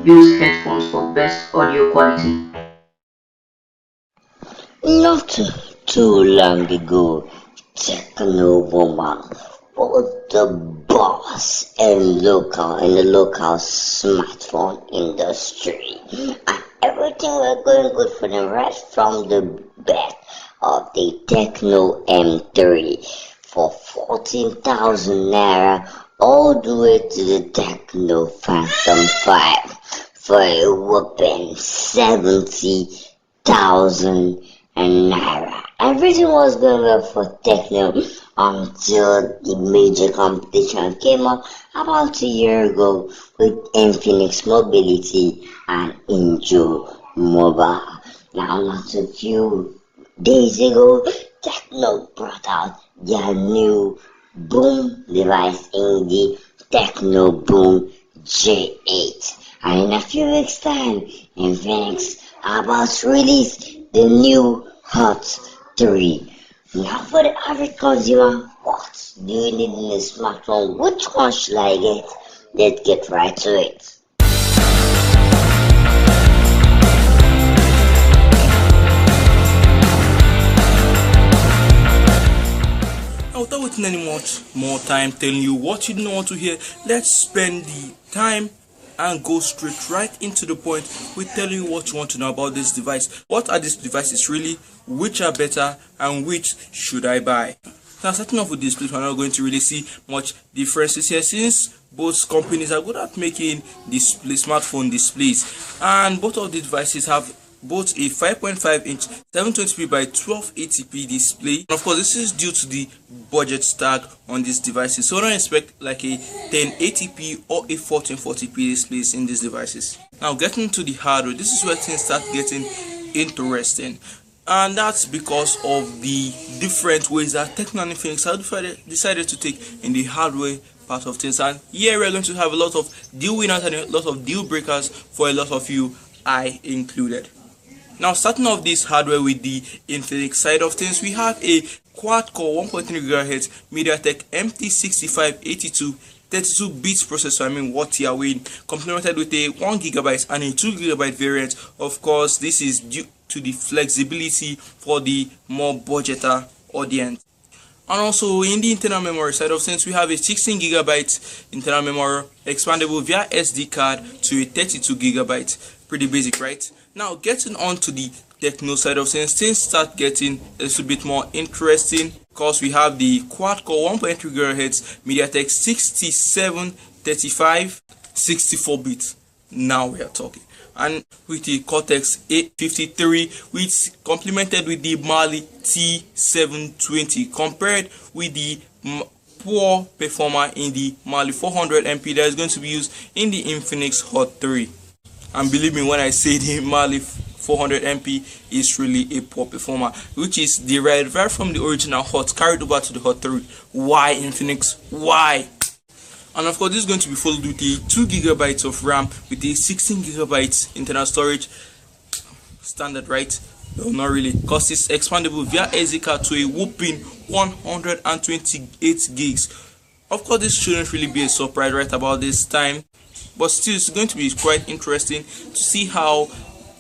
Use headphones for best audio quality. Not too long ago, Tecno woman was the boss in the local smartphone industry, and everything was going good for them right from the birth of the Tecno M3 for 14,000 naira all the way to the Tecno Phantom 5 for a whopping 70,000 naira. Everything was going well for Tecno until the major competition came up about a year ago with Infinix Mobility and Injo Mobile. Now, not a few days ago, Tecno brought out their new boom device in the Tecno Boom J8. And in a few weeks' time, Infinix are about to release the new Hot 3. Now for the average consumer, what do you need in a smartphone? Which one should I get? Let's get right to it. Now, without wasting any much more time telling you what you don't want to hear, let's spend the time and go straight right into the point with telling you what you want to know about this device. What are these devices really? Which are better and which should I buy? Now, starting off with displays, we're not going to really see much differences here since both companies are good at making smartphone displays, and both of the devices have both a 5.5-inch 720p by 1280p display. And of course, this is due to the budget tag on these devices, so don't expect like a 1080p or a 1440p displays in these devices. Now, getting to the hardware, this is where things start getting interesting, and that's because of the different ways that Tecno and Infinix have decided to take in the hardware part of things. And here we're going to have a lot of deal winners and a lot of deal breakers for a lot of you, I included. Now, starting off this hardware with the Infinix side of things, we have a quad-core 1.3 GHz MediaTek MT6582 32 bits processor, what you are weighing, complemented with a 1 GB and a 2 GB variant. Of course, this is due to the flexibility for the more budgeter audience. And also in the internal memory side of things, we have a 16 GB internal memory expandable via SD card to a 32 GB. Pretty basic, right? Now, getting on to the Tecno side of things start getting a little bit more interesting because we have the quad-core 1.3 GHz MediaTek 6735 64-bit. Now we are talking. And with the Cortex A53, which complemented with the Mali T720, compared with the poor performer in the Mali 400MP that is going to be used in the Infinix Hot 3. And believe me when I say the Mali 400MP is really a poor performer, which is derived right from the original Hot carried over to the Hot 3. Why, Infinix? Why? And of course, this is going to be followed with a 2 GB of RAM with a 16 GB internal storage. Standard, right? No, not really, because it's expandable via SD card to a whopping 128 gigs. Of course, this shouldn't really be a surprise right about this time, but still, it's going to be quite interesting to see how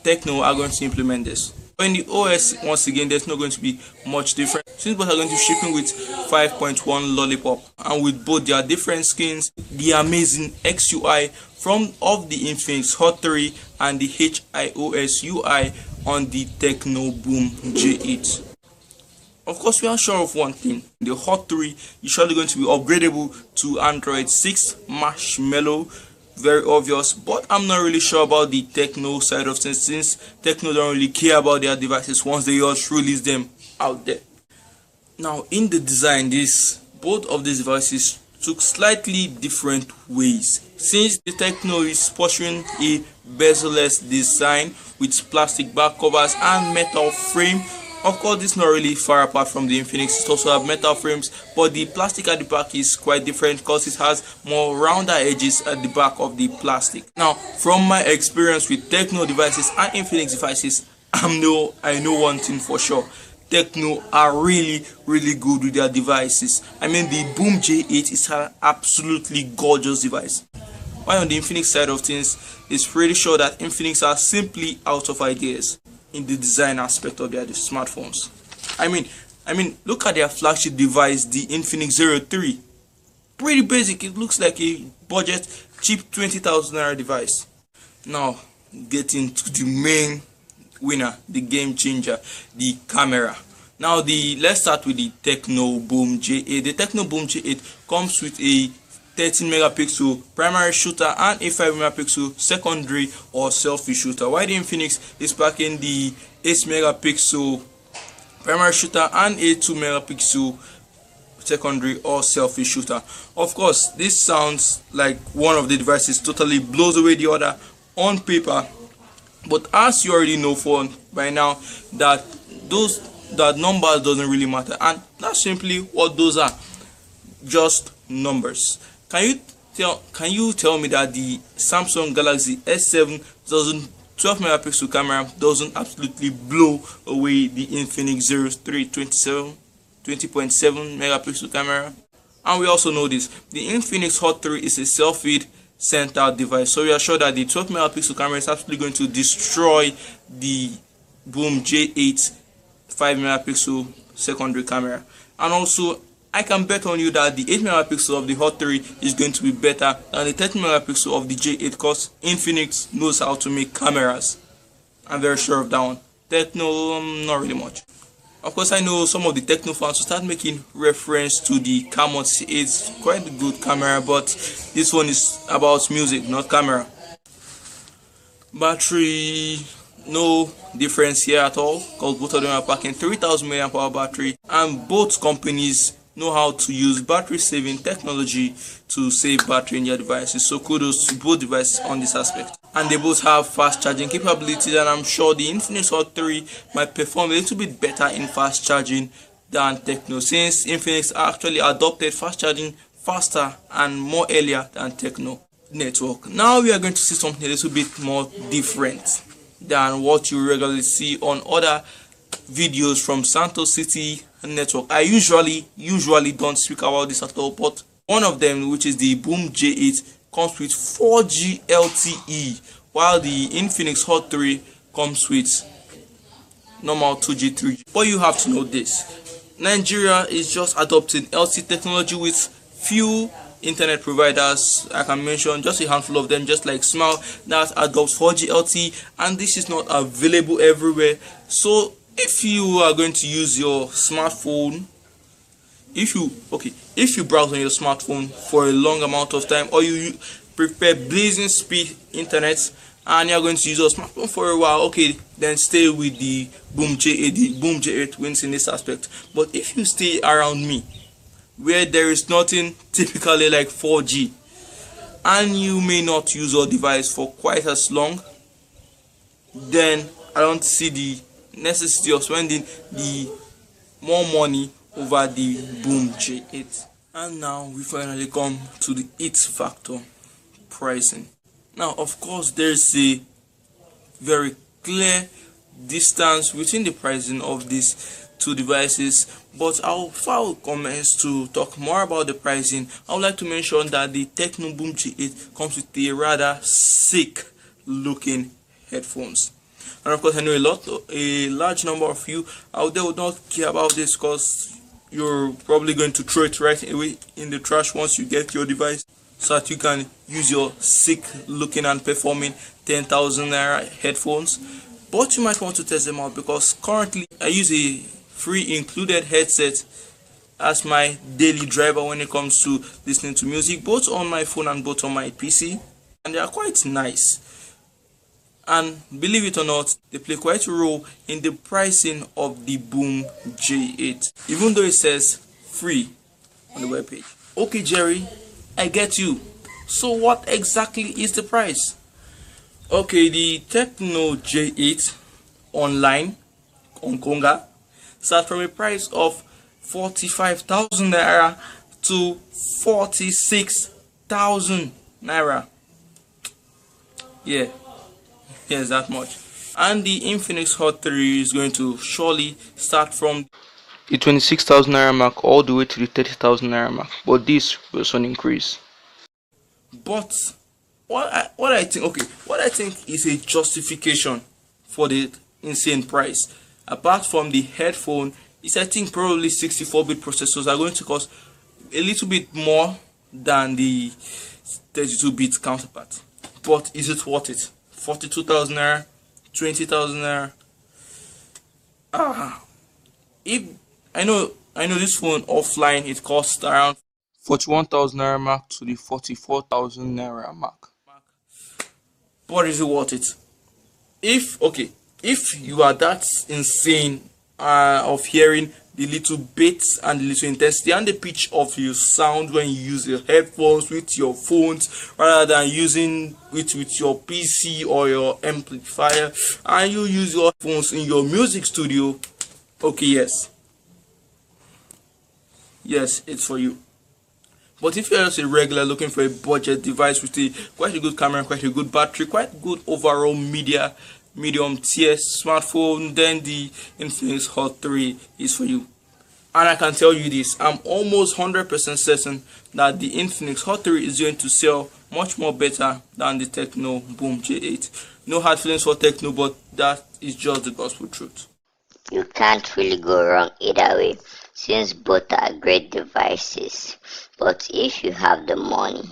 Tecno are going to implement this. In the OS, once again, there's not going to be much difference since both are going to be shipping with 5.1 Lollipop, and with both their different skins, the amazing XUI of the Infinix Hot 3 and the HIOS UI on the Tecno Boom J8. Of course, we are sure of one thing: the Hot 3 is surely going to be upgradable to Android 6 Marshmallow. Very obvious, but I'm not really sure about the Tecno side of things since Tecno don't really care about their devices once they just release them out there. Now, in the design, both of these devices took slightly different ways, since the Tecno is pursuing a bezel-less design with plastic back covers and metal frame. Of course, this is not really far apart from the Infinix. It also have metal frames, but the plastic at the back is quite different because it has more rounder edges at the back of the plastic. Now, from my experience with Tecno devices and Infinix devices, I know one thing for sure: Tecno are really good with their devices. The Boom J8 is an absolutely gorgeous device. While on the Infinix side of things, it's pretty sure that Infinix are simply out of ideas in the design aspect of their smartphones. Look at their flagship device, the Infinix Zero 3. Pretty basic. It looks like a budget, cheap 20,000 naira device. Now, getting to the main winner, the game changer, the camera. Now, let's start with the Tecno Boom J8. The Tecno Boom J8 comes with a 13 megapixel primary shooter and a 5 megapixel secondary or selfie shooter, while the Infinix is packing the 8 megapixel primary shooter and a 2 megapixel secondary or selfie shooter. Of course, this sounds like one of the devices totally blows away the other on paper, but as you already know by now, that numbers doesn't really matter, and that's simply what those are, just numbers. Can you tell me that the Samsung Galaxy S7 12 megapixel camera doesn't absolutely blow away the Infinix Zero 3 20.7 megapixel camera? And we also know this, the Infinix Hot 3 is a selfie centered device, so we are sure that the 12 megapixel camera is absolutely going to destroy the Boom J8 5 megapixel secondary camera. And also, I can bet on you that the 8 megapixel of the Hot 3 is going to be better than the 13 megapixel of the J8, because Infinix knows how to make cameras. I'm very sure of that one. Tecno, not really much. Of course, I know some of the Tecno fans will start making reference to the Camon C8, quite a good camera, but this one is about music, not camera. Battery, no difference here at all, because both of them are packing 3000 mAh battery, and both companies know how to use battery saving technology to save battery in their devices. So kudos to both devices on this aspect. And they both have fast charging capabilities, and I'm sure the Infinix Hot 3 might perform a little bit better in fast charging than Tecno, since Infinix actually adopted fast charging faster and more earlier than Tecno network. Now we are going to see something a little bit more different than what you regularly see on other videos from Santoscity network. I usually don't speak about this at all, but one of them, which is the Boom J8, comes with 4G LTE, while the Infinix Hot 3 comes with normal 2G 3G. But you have to know this, Nigeria is just adopting LTE technology with few internet providers. I can mention just a handful of them, just like Smile, that adopts 4G LTE, and this is not available everywhere. So if you are going to use your smartphone, if you browse on your smartphone for a long amount of time, or you prefer blazing speed internet and you're going to use your smartphone for a while, okay, then stay with the Boom J8. The Boom J8 wins in this aspect. But if you stay around me, where there is nothing typically like 4G, and you may not use your device for quite as long, then I don't see the necessity of spending the more money over the Boom J8. And now we finally come to the it factor, pricing. Now, of course, there's a very clear distance between the pricing of these two devices, but before I commence to talk more about the pricing, I would like to mention that the Tecno Boom J8 comes with a rather sick looking headphones. And of course, I know a large number of you out there would not care about this, because you're probably going to throw it right away in the trash once you get your device, so that you can use your sick looking and performing 10,000 naira headphones. But you might want to test them out, because currently I use a free included headset as my daily driver when it comes to listening to music, both on my phone and both on my PC, and they are quite nice. And believe it or not, they play quite a role in the pricing of the Boom J8, even though it says free on the webpage. Okay, Jerry, I get you. So what exactly is the price? Okay, the Tecno J8 online on Konga starts from a price of 45,000 naira to 46,000 naira. Yeah. Yes, that much. And the Infinix Hot 3 is going to surely start from the 26,000 naira mark all the way to the 30,000 naira mark, but this will soon increase. But what I think is a justification for the insane price, apart from the headphone, is I think probably 64-bit processors are going to cost a little bit more than the 32-bit counterpart. But is it worth it? 42,000 naira, 20,000 naira. If I know this phone offline it costs around 41,000 naira mark to the 44,000 naira mark. But is it worth it? If you are that insane of hearing the little bits and the little intensity and the pitch of your sound when you use your headphones with your phones rather than using it with your PC or your amplifier, and you use your phones in your music studio, okay, yes, it's for you. But if you're just a regular looking for a budget device with quite a good camera, quite a good battery, quite good overall medium tier smartphone, then the Infinix Hot 3 is for you. And I can tell you this, I'm almost 100% certain that the Infinix Hot 3 is going to sell much more better than the Tecno Boom J8. No hard feelings for Tecno, but that is just the gospel truth. You can't really go wrong either way, since both are great devices. But if you have the money,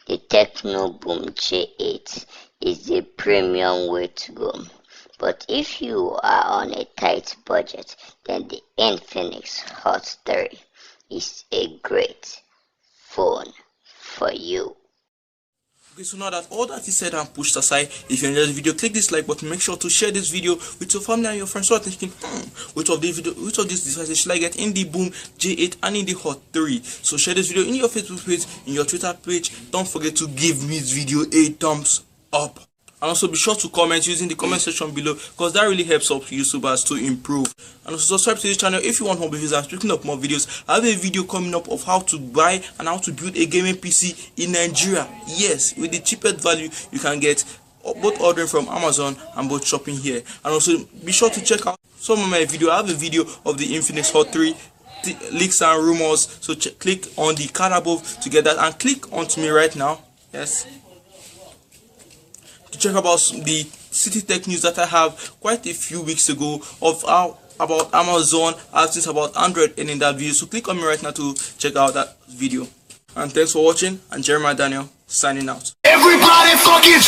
the Tecno Boom J8 is the premium way to go. But if you are on a tight budget, then the Infinix Hot 3 is a great phone for you. Okay, so now that all that is said and pushed aside, if you enjoyed this video, click this like button. Make sure to share this video with your family and your friends so that thinking, which of these devices should I get in the Boom J8 and in the Hot 3? So share this video in your Facebook page, in your Twitter page. Don't forget to give me this video a thumbs up. And also be sure to comment using the comment section below, because that really helps up YouTubers to improve. And also subscribe to this channel if you want more videos. I'm picking up more videos. I have a video coming up of how to buy and how to build a gaming PC in Nigeria. Yes, with the cheapest value you can get, both ordering from Amazon and both shopping here. And also be sure to check out some of my videos. I have a video of the Infinix Hot 3 leaks and rumors. So click on the card above to get that, and click onto me right now. Yes. To check about the city tech news that I have quite a few weeks ago of how about Amazon, artists about Android, and in that video. So click on me right now to check out that video. And thanks for watching. And Jeremiah Daniel signing out. Everybody fucking